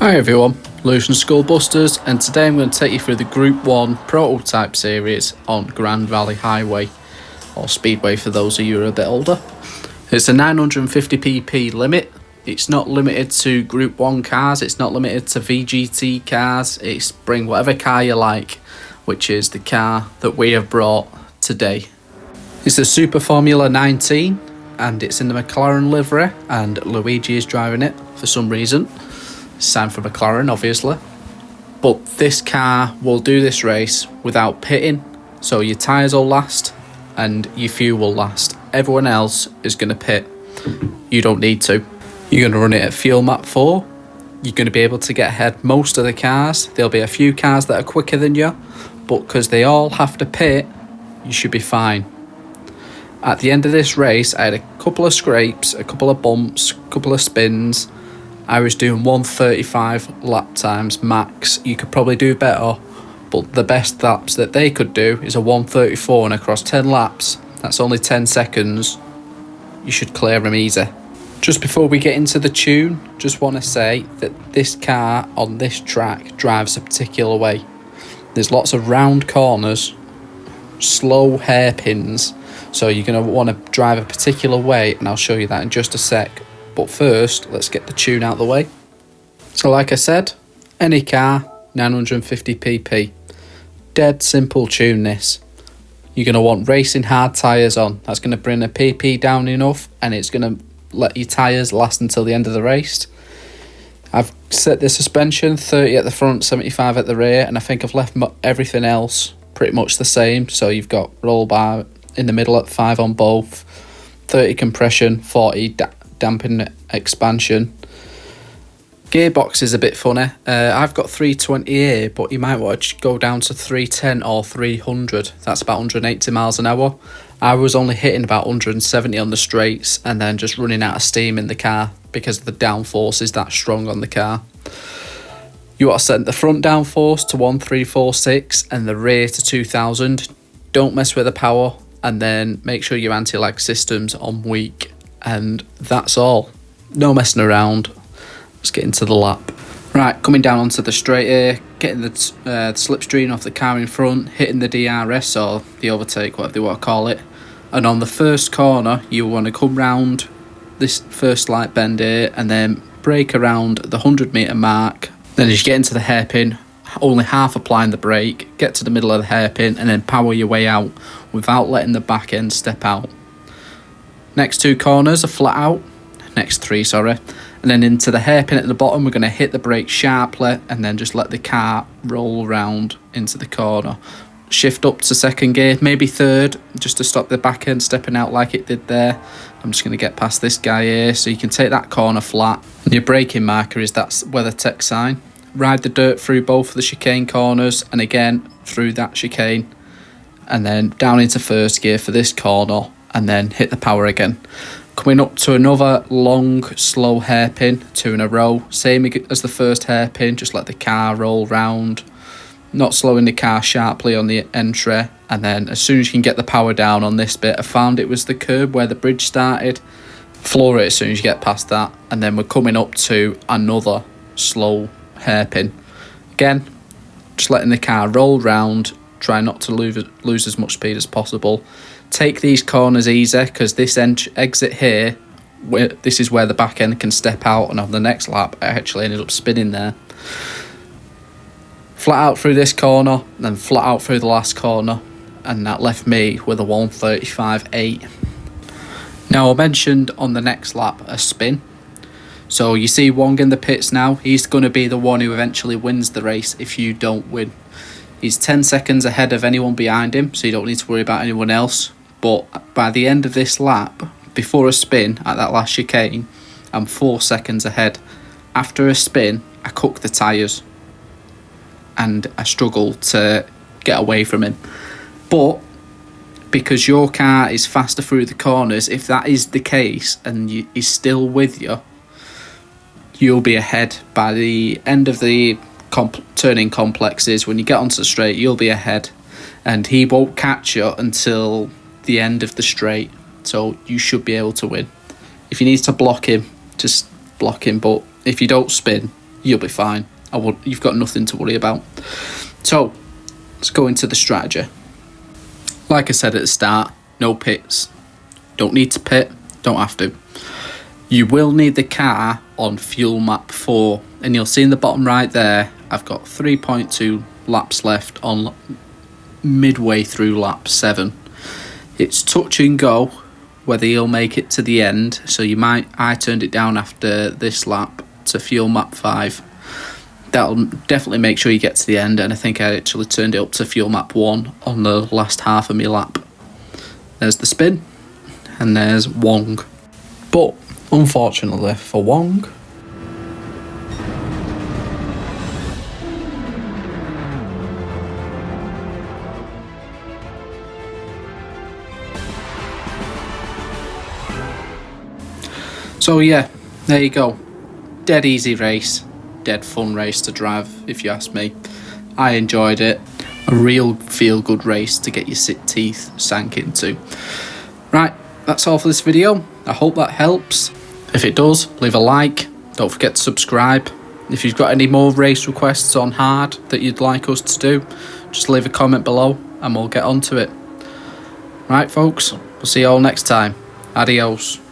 Hi everyone, Lucian Skullbusters, and today I'm going to take you through the Group 1 prototype series on Grand Valley Highway, or Speedway for those of you who are a bit older. It's a 950 pp limit. It's not limited to Group 1 cars, it's not limited to VGT cars, it's bring whatever car you like, which is the car that we have brought today. It's the Super Formula 19 and it's in the McLaren livery, and Luigi is driving it for some reason. Signed for McLaren, obviously. But this car will do this race without pitting, so your tyres will last and your fuel will last. Everyone else is going to pit. You don't need to. You're going to run it at fuel map 4. You're going to be able to get ahead most of the cars. There'll be a few cars that are quicker than you, but because they all have to pit, you should be fine. At the end of this race, I had a couple of scrapes, a couple of bumps, a couple of spins. I was doing 1:35 lap times max. You could probably do better, but the best laps that they could do is a 1:34, and across 10 laps, that's only 10 seconds. You should clear them easy. Just before we get into the tune, just want to say that this car on this track drives a particular way. There's lots of round corners, slow hairpins, so you're going to want to drive a particular way, and I'll show you that in just a sec. But first, let's get the tune out of the way. So like I said, any car, 950 pp. Dead simple tune this. You're going to want racing hard tyres on. That's going to bring the PP down enough, and it's going to let your tyres last until the end of the race. I've set the suspension 30 at the front, 75 at the rear, and I think I've left everything else pretty much the same. So you've got roll bar in the middle at 5 on both, 30 compression, 40 damping expansion. Gearbox is a bit funny. I've got 320 here, but you might want to go down to 310 or 300. That's about 180 miles an hour. I was only hitting about 170 on the straights and then just running out of steam in the car because the downforce is that strong on the car. You want to set the front downforce to 1346 and the rear to 2000. Don't mess with the power, and then make sure your anti-lag system's on weak. And that's all. No messing around. Let's get into the lap. Right, coming down onto the straight here, getting the slipstream off the car in front, hitting the DRS or the overtake, whatever they want to call it. And on the first corner, you want to come round this first slight bend here and then brake around the 100 metre mark. Then as you get into the hairpin, only half applying the brake, get to the middle of the hairpin and then power your way out without letting the back end step out. Next 2 corners are flat out, next 3, sorry, and then into the hairpin at the bottom, we're going to hit the brake sharply and then just let the car roll around into the corner. Shift up to second gear, maybe third, just to stop the back end stepping out like it did there. I'm just going to get past this guy here, so you can take that corner flat. And your braking marker is that WeatherTech sign. Ride the dirt through both of the chicane corners and again through that chicane, and then down into first gear for this corner. And then hit the power again. Coming up to another long, slow hairpin, 2 in a row. Same as the first hairpin, just let the car roll round. Not slowing the car sharply on the entry. And then as soon as you can get the power down on this bit, I found it was the curb where the bridge started. Floor it as soon as you get past that. And then we're coming up to another slow hairpin. Again, just letting the car roll round. Try not to lose as much speed as possible. Take these corners easy, because this exit here, this is where the back end can step out, and on the next lap I actually ended up spinning there. Flat out through this corner, then flat out through the last corner, and that left me with a 1:35.8. Now I mentioned on the next lap a spin. So you see Wong in the pits now, he's going to be the one who eventually wins the race if you don't win. He's 10 seconds ahead of anyone behind him, so you don't need to worry about anyone else. But by the end of this lap, before a spin at that last chicane, I'm 4 seconds ahead. After a spin, I cook the tyres and I struggle to get away from him. But because your car is faster through the corners, if that is the case and he's still with you, you'll be ahead. By the end of the turning complexes, when you get onto the straight, you'll be ahead, and he won't catch you until the end of the straight, so you should be able to win. If you need to block him, just block him, but if you don't spin, you'll be fine. You've got nothing to worry about. So let's go into the strategy. Like I said at the start, no pits. Don't need to pit, don't have to. You will need the car on fuel map 4, and you'll see in the bottom right there, I've got 3.2 laps left on midway through lap 7. It's touch and go whether you'll make it to the end, so I turned it down after this lap to fuel map 5. That'll definitely make sure you get to the end, and I think I actually turned it up to fuel map 1 on the last half of my lap. There's the spin, and there's Wong. But unfortunately for Wong, so yeah, there you go. Dead easy race, dead fun race to drive, if you ask me. I enjoyed it. A real feel-good race to get your teeth sank into. Right, that's all for this video. I hope that helps. If it does, leave a like. Don't forget to subscribe. If you've got any more race requests on hard that you'd like us to do, just leave a comment below and we'll get onto it. Right, folks, we'll see you all next time. Adios.